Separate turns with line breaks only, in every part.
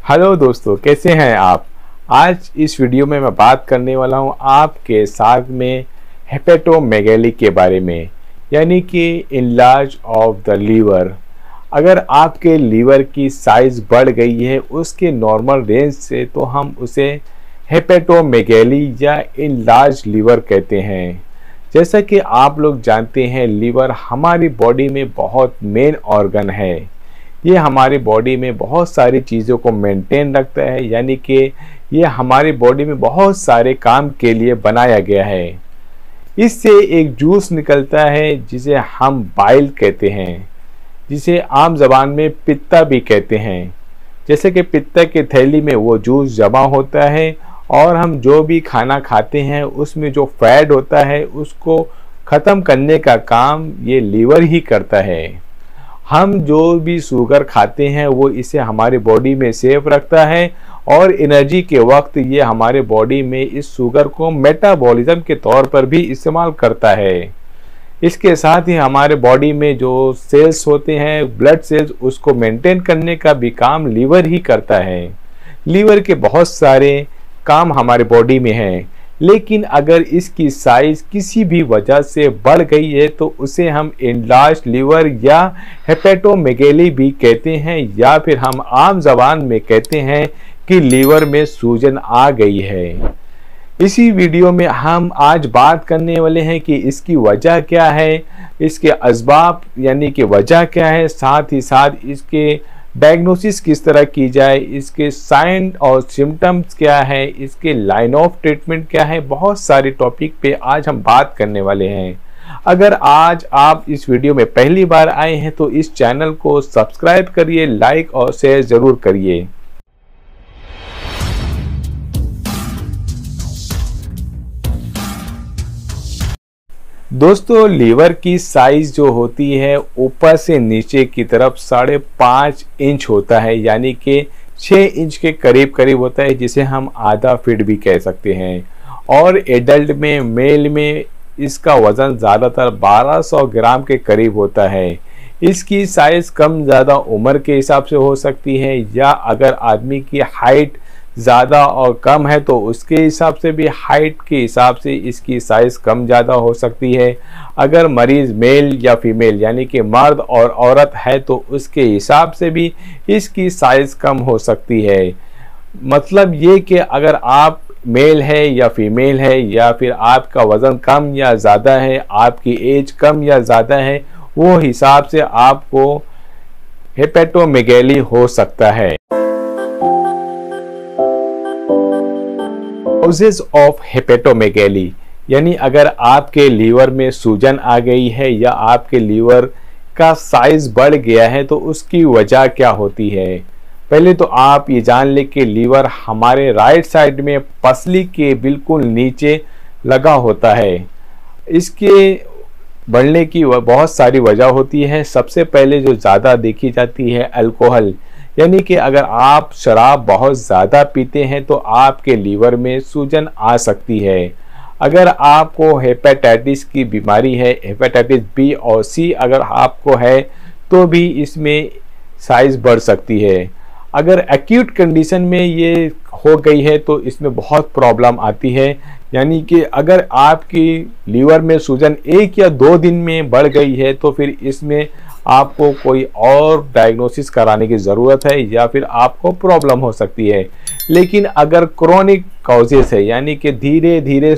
Hello दोस्तों, कैसे हैं आप। आज इस वीडियो में मैं बात करने वाला हूं आपके साथ में हेपेटोमेगैली के बारे में, यानी कि इनलार्ज ऑफ द लीवर। अगर आपके लीवर की साइज बढ़ गई है उसके नॉर्मल रेंज से तो हम उसे हेपेटोमेगैली या इनलार्ज लीवर कहते हैं। जैसा कि आप लोग जानते हैं, लीवर हमारी बॉडी में बहुत मेन ऑर्गन है। ये हमारी बॉडी में बहुत सारी चीज़ों को मेंटेन रखता है, यानी कि ये हमारी बॉडी में बहुत सारे काम के लिए बनाया गया है। इससे एक जूस निकलता है जिसे हम बाइल कहते हैं, जिसे आम ज़बान में पित्ता भी कहते हैं। जैसे कि पित्ता की थैली में वो जूस जमा होता है और हम जो भी खाना खाते हैं उसमें जो फैट होता है उसको ख़त्म करने का काम ये लीवर ही करता है। हम जो भी शुगर खाते हैं वो इसे हमारे बॉडी में सेफ रखता है और एनर्जी के वक्त ये हमारे बॉडी में इस शुगर को मेटाबॉलिज्म के तौर पर भी इस्तेमाल करता है। इसके साथ ही हमारे बॉडी में जो सेल्स होते हैं, ब्लड सेल्स, उसको मेंटेन करने का भी काम लीवर ही करता है। लीवर के बहुत सारे काम हमारे बॉडी में हैं, लेकिन अगर इसकी साइज किसी भी वजह से बढ़ गई है तो उसे हम एनलार्ज लीवर या हेपेटोमेगैली भी कहते हैं, या फिर हम आम जबान में कहते हैं कि लीवर में सूजन आ गई है। इसी वीडियो में हम आज बात करने वाले हैं कि इसकी वजह क्या है, इसके असबाब यानी कि वजह क्या है, साथ ही साथ इसके डायग्नोसिस किस तरह की जाए, इसके साइन और सिम्टम्स क्या है, इसके लाइन ऑफ ट्रीटमेंट क्या है। बहुत सारे टॉपिक पे आज हम बात करने वाले हैं। अगर आज आप इस वीडियो में पहली बार आए हैं तो इस चैनल को सब्सक्राइब करिए, लाइक और शेयर ज़रूर करिए। दोस्तों, लीवर की साइज जो होती है ऊपर से नीचे की तरफ 5.5 इंच होता है, यानी कि 6 इंच के करीब करीब होता है, जिसे हम आधा फीट भी कह सकते हैं। और एडल्ट में, मेल में इसका वज़न ज़्यादातर 1200 ग्राम के करीब होता है। इसकी साइज कम ज़्यादा उम्र के हिसाब से हो सकती है, या अगर आदमी की हाइट ज़्यादा और कम है तो उसके हिसाब से भी, हाइट के हिसाब से इसकी साइज़ कम ज़्यादा हो सकती है। अगर मरीज़ मेल या फीमेल यानी कि मर्द और औरत है तो उसके हिसाब से भी इसकी साइज़ कम हो सकती है। मतलब ये कि अगर आप मेल है या फीमेल है, या फिर आपका वज़न कम या ज़्यादा है, आपकी एज कम या ज़्यादा है, वो हिसाब से आपको हेपेटोमेगैली हो सकता है। कॉजेज ऑफ हेपेटोमेगैली, यानी अगर आपके लीवर में सूजन आ गई है या आपके लीवर का साइज बढ़ गया है तो उसकी वजह क्या होती है। पहले तो आप ये जान लें कि लीवर हमारे राइट साइड में पसली के बिल्कुल नीचे लगा होता है। इसके बढ़ने की बहुत सारी वजह होती है। सबसे पहले जो ज़्यादा देखी जाती है अल्कोहल, यानी कि अगर आप शराब बहुत ज़्यादा पीते हैं तो आपके लीवर में सूजन आ सकती है। अगर आपको हेपेटाइटिस की बीमारी है, हेपेटाइटिस बी और सी अगर आपको है तो भी इसमें साइज बढ़ सकती है। अगर एक्यूट कंडीशन में ये हो गई है तो इसमें बहुत प्रॉब्लम आती है, यानी कि अगर आपकी लीवर में सूजन 1 या 2 दिन में बढ़ गई है तो फिर इसमें आपको कोई और डायग्नोसिस कराने की ज़रूरत है, या फिर आपको प्रॉब्लम हो सकती है। लेकिन अगर क्रोनिक कॉजेस है, यानी कि धीरे धीरे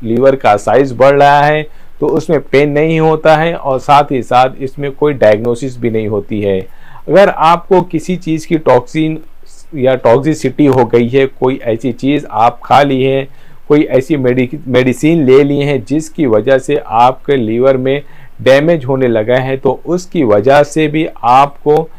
लीवर का साइज बढ़ रहा है, तो उसमें पेन नहीं होता है और साथ ही साथ इसमें कोई डायग्नोसिस भी नहीं होती है। अगर आपको किसी चीज़ की टॉक्सिन या टॉक्सिसिटी हो गई है, कोई ऐसी चीज़ आप खा ली है, कोई ऐसी मेडिसिन ले ली है जिसकी वजह से आपके लीवर में डैमेज होने लगा है, तो उसकी वजह से भी आपको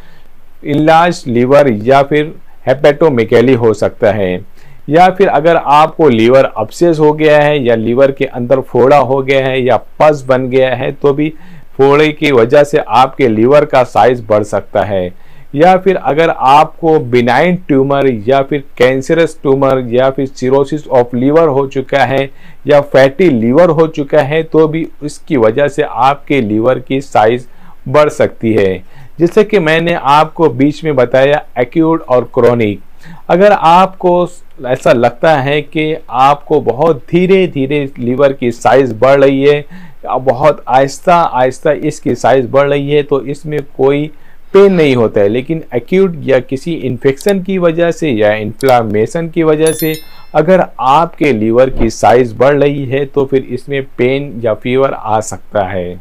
इनलार्ज लीवर या फिर हेपेटोमेगैली हो सकता है। या फिर अगर आपको लीवर अब्सेस हो गया है या लीवर के अंदर फोड़ा हो गया है या पस बन गया है तो भी फोड़े की वजह से आपके लीवर का साइज बढ़ सकता है। या फिर अगर आपको बिनाइन ट्यूमर या फिर कैंसरस ट्यूमर या फिर सिरोसिस ऑफ लीवर हो चुका है या फैटी लीवर हो चुका है तो भी उसकी वजह से आपके लीवर की साइज बढ़ सकती है। जैसे कि मैंने आपको बीच में बताया एक्यूट और क्रोनिक, अगर आपको ऐसा लगता है कि आपको बहुत धीरे धीरे लीवर की साइज़ बढ़ रही है, बहुत आहिस्ता आहिस्ता इसकी साइज़ बढ़ रही है, तो इसमें कोई पेन नहीं होता है। लेकिन एक्यूट या किसी इन्फेक्शन की वजह से या इन्फ्लामेशन की वजह से अगर आपके लीवर की साइज़ बढ़ रही है तो फिर इसमें पेन या फीवर आ सकता है।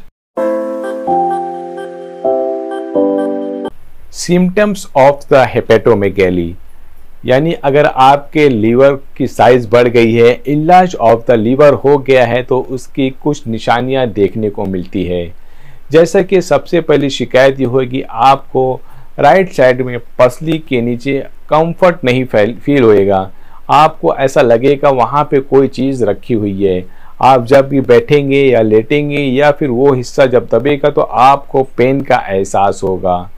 सिम्टम्स ऑफ द हेपेटोमेगैली, यानी अगर आपके लीवर की साइज़ बढ़ गई है, इलाज ऑफ द लीवर हो गया है, तो उसकी कुछ निशानियां देखने को मिलती है। जैसा कि सबसे पहली शिकायत ये होगी, आपको राइट साइड में पसली के नीचे कंफर्ट नहीं फील होएगा। आपको ऐसा लगेगा वहाँ पे कोई चीज़ रखी हुई है। आप जब भी बैठेंगे या लेटेंगे या फिर वो हिस्सा जब दबेगा तो आपको पेन का एहसास होगा।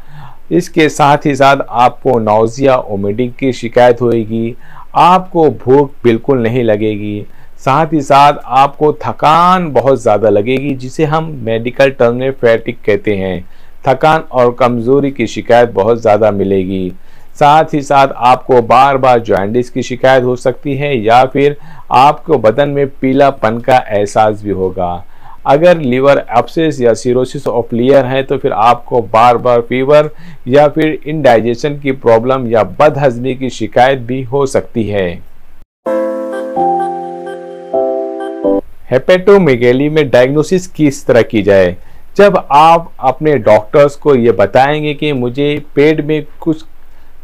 इसके साथ ही साथ आपको नाउजिया वोमिटिंग की शिकायत होगी। आपको भूख बिल्कुल नहीं लगेगी। साथ ही साथ आपको थकान बहुत ज़्यादा लगेगी, जिसे हम मेडिकल टर्म में फैटिग कहते हैं। थकान और कमज़ोरी की शिकायत बहुत ज़्यादा मिलेगी। साथ ही साथ आपको बार बार जॉन्डिस की शिकायत हो सकती है या फिर आपको बदन में पीलापन का एहसास भी होगा। अगर लीवर एब्सेस या सिरोसिस ऑफ लीवर है तो फिर आपको बार बार फीवर या फिर इंडाइजेशन की प्रॉब्लम या बदहजमी की शिकायत भी हो सकती है। हेपेटोमेगैली में डायग्नोसिस किस तरह की जाए? जब आप अपने डॉक्टर्स को ये बताएंगे कि मुझे पेट में कुछ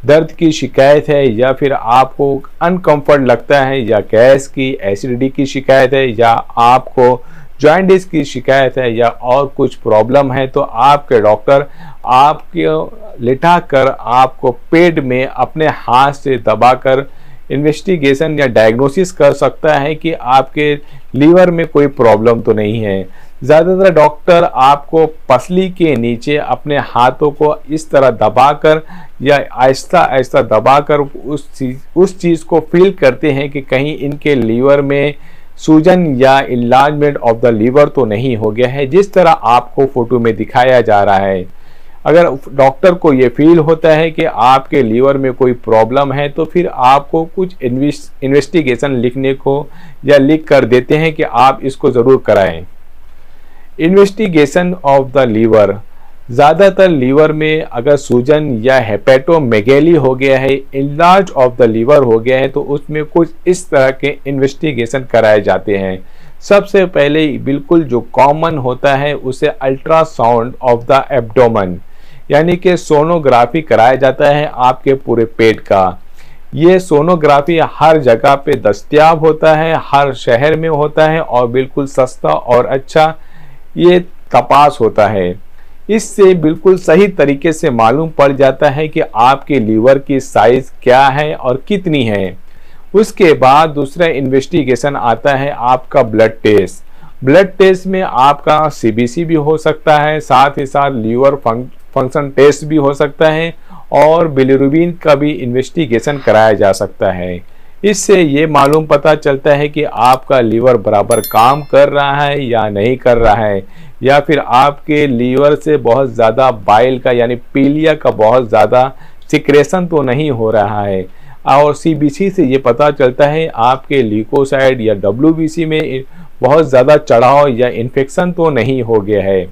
दर्द की शिकायत है या फिर आपको अनकंफर्ट लगता है या गैस की एसिडिटी की शिकायत है या आपको जॉन्डिस की शिकायत है या और कुछ प्रॉब्लम है, तो आपके डॉक्टर आपको लिटाकर आपको पेट में अपने हाथ से दबाकर इन्वेस्टिगेशन या डायग्नोसिस कर सकता है कि आपके लीवर में कोई प्रॉब्लम तो नहीं है। ज़्यादातर डॉक्टर आपको पसली के नीचे अपने हाथों को इस तरह दबाकर या आहिस्ता आहिस्ता दबाकर उस चीज़ को फील करते हैं कि कहीं इनके लीवर में सूजन या इन्लार्जमेंट ऑफ द लीवर तो नहीं हो गया है, जिस तरह आपको फोटो में दिखाया जा रहा है। अगर डॉक्टर को ये फील होता है कि आपके लीवर में कोई प्रॉब्लम है तो फिर आपको कुछ इन्वेस्टिगेशन लिखने को या लिख कर देते हैं कि आप इसको ज़रूर कराएं। इन्वेस्टिगेशन ऑफ द लीवर, ज़्यादातर लीवर में अगर सूजन या हेपेटोमेगैली हो गया है, इन्लार्ज ऑफ द लीवर हो गया है, तो उसमें कुछ इस तरह के इन्वेस्टिगेशन कराए जाते हैं। सबसे पहले बिल्कुल जो कॉमन होता है उसे अल्ट्रासाउंड ऑफ द एब्डोमेन, यानी कि सोनोग्राफी कराया जाता है आपके पूरे पेट का। ये सोनोग्राफी हर जगह पे दस्तयाब होता है, हर शहर में होता है और बिल्कुल सस्ता और अच्छा ये तपास होता है। इससे बिल्कुल सही तरीके से मालूम पड़ जाता है कि आपके लीवर की साइज क्या है और कितनी है। उसके बाद दूसरा इन्वेस्टिगेशन आता है आपका ब्लड टेस्ट। ब्लड टेस्ट में आपका सीबीसी भी हो सकता है, साथ ही साथ लीवर फंक्शन टेस्ट भी हो सकता है और बिलिरुबिन का भी इन्वेस्टिगेशन कराया जा सकता है। इससे ये मालूम पता चलता है कि आपका लीवर बराबर काम कर रहा है या नहीं कर रहा है, या फिर आपके लीवर से बहुत ज़्यादा बाइल का यानी पीलिया का बहुत ज़्यादा सिक्रेशन तो नहीं हो रहा है। और सीबीसी से ये पता चलता है आपके ल्यूकोसाइड या डब्ल्यूबीसी में बहुत ज़्यादा चढ़ाव या इन्फेक्शन तो नहीं हो गया है।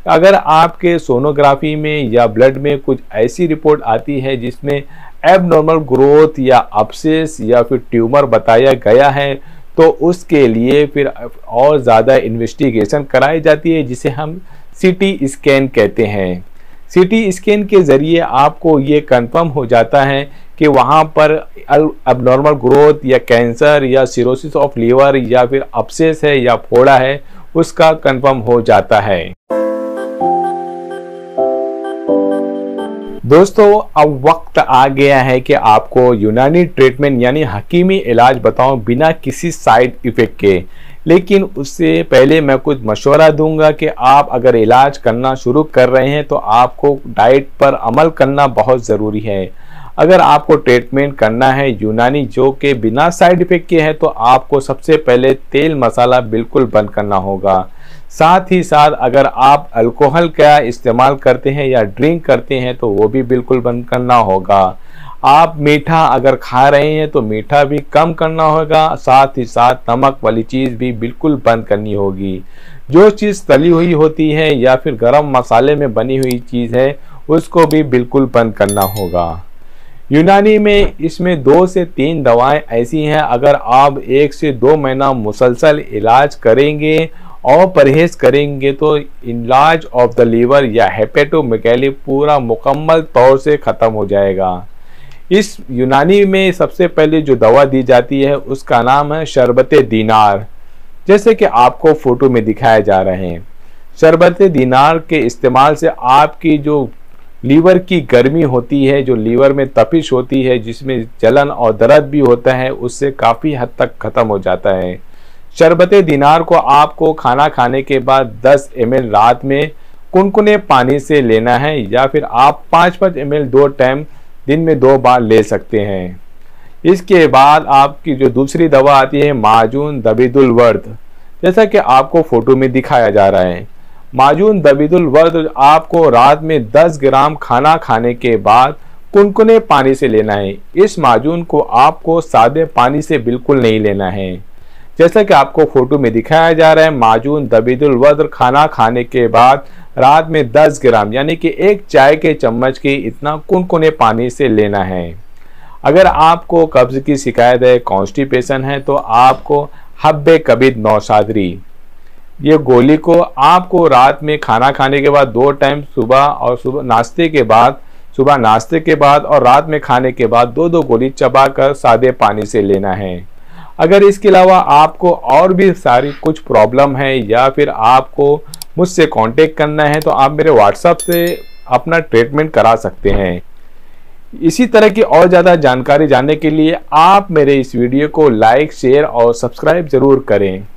अगर आपके सोनोग्राफी में या ब्लड में कुछ ऐसी रिपोर्ट आती है जिसमें एबनॉर्मल ग्रोथ या अब्सेस या फिर ट्यूमर बताया गया है, तो उसके लिए फिर और ज़्यादा इन्वेस्टिगेशन कराई जाती है, जिसे हम सीटी स्कैन कहते हैं। सीटी स्कैन के ज़रिए आपको ये कंफर्म हो जाता है कि वहाँ पर एबनॉर्मल ग्रोथ या कैंसर या सिरोसिस ऑफ लीवर या फिर अब्सेस है या फोड़ा है, उसका कंफर्म हो जाता है। दोस्तों, अब वक्त आ गया है कि आपको यूनानी ट्रीटमेंट यानी हकीमी इलाज बताऊं बिना किसी साइड इफ़ेक्ट के। लेकिन उससे पहले मैं कुछ मशवरा दूंगा कि आप अगर इलाज करना शुरू कर रहे हैं तो आपको डाइट पर अमल करना बहुत ज़रूरी है। अगर आपको ट्रीटमेंट करना है यूनानी जो कि बिना साइड इफ़ेक्ट के है, तो आपको सबसे पहले तेल मसाला बिल्कुल बंद करना होगा। साथ ही साथ अगर आप अल्कोहल का इस्तेमाल करते हैं या ड्रिंक करते हैं तो वो भी बिल्कुल बंद करना होगा। आप मीठा अगर खा रहे हैं तो मीठा भी कम करना होगा, साथ ही साथ नमक वाली चीज़ भी बिल्कुल बंद करनी होगी। जो चीज़ तली हुई होती है या फिर गरम मसाले में बनी हुई चीज़ है उसको भी बिल्कुल बंद करना होगा। यूनानी में इसमें 2 से 3 दवाएं ऐसी हैं, अगर आप 1 से 2 महीना मुसलसल इलाज करेंगे और परहेज करेंगे तो इलाज ऑफ द लीवर या हेपेटोमेगैली पूरा मुकम्मल तौर से ख़त्म हो जाएगा। इस यूनानी में सबसे पहले जो दवा दी जाती है उसका नाम है शरबत दीनार, जैसे कि आपको फोटो में दिखाया जा रहे हैं। शरबत दीनार के इस्तेमाल से आपकी जो लीवर की गर्मी होती है, जो लीवर में तपिश होती है, जिसमें जलन और दर्द भी होता है, उससे काफ़ी हद तक ख़त्म हो जाता है। शरबत दीनार को आपको खाना खाने के बाद 10 ml रात में कुनकुने पानी से लेना है, या फिर आप 5-5 ml 2 टाइम दिन में 2 बार ले सकते हैं। इसके बाद आपकी जो दूसरी दवा आती है माजून दबिदुल वर्द, जैसा कि आपको फोटो में दिखाया जा रहा है। माजून दबिदुल वर्द आपको रात में 10 ग्राम खाना खाने के बाद कुनकुने पानी से लेना है। इस माजून को आपको सादे पानी से बिल्कुल नहीं लेना है। जैसा कि आपको फोटो में दिखाया जा रहा है, माजून दबिदुल वर्द खाना खाने के बाद रात में 10 ग्राम यानी कि 1 चाय के चम्मच के इतना कुनकुने पानी से लेना है। अगर आपको कब्ज की शिकायत है, कॉन्स्टिपेशन है, तो आपको हब्बे कबीद नौशादरी, ये गोली को आपको रात में खाना खाने के बाद 2 टाइम सुबह नाश्ते के बाद और रात में खाने के बाद 2-2 गोली चबाकर सादे पानी से लेना है। अगर इसके अलावा आपको और भी सारी कुछ प्रॉब्लम है या फिर आपको मुझसे कांटेक्ट करना है तो आप मेरे व्हाट्सएप से अपना ट्रीटमेंट करा सकते हैं। इसी तरह की और ज़्यादा जानकारी जानने के लिए आप मेरे इस वीडियो को लाइक, शेयर और सब्सक्राइब ज़रूर करें।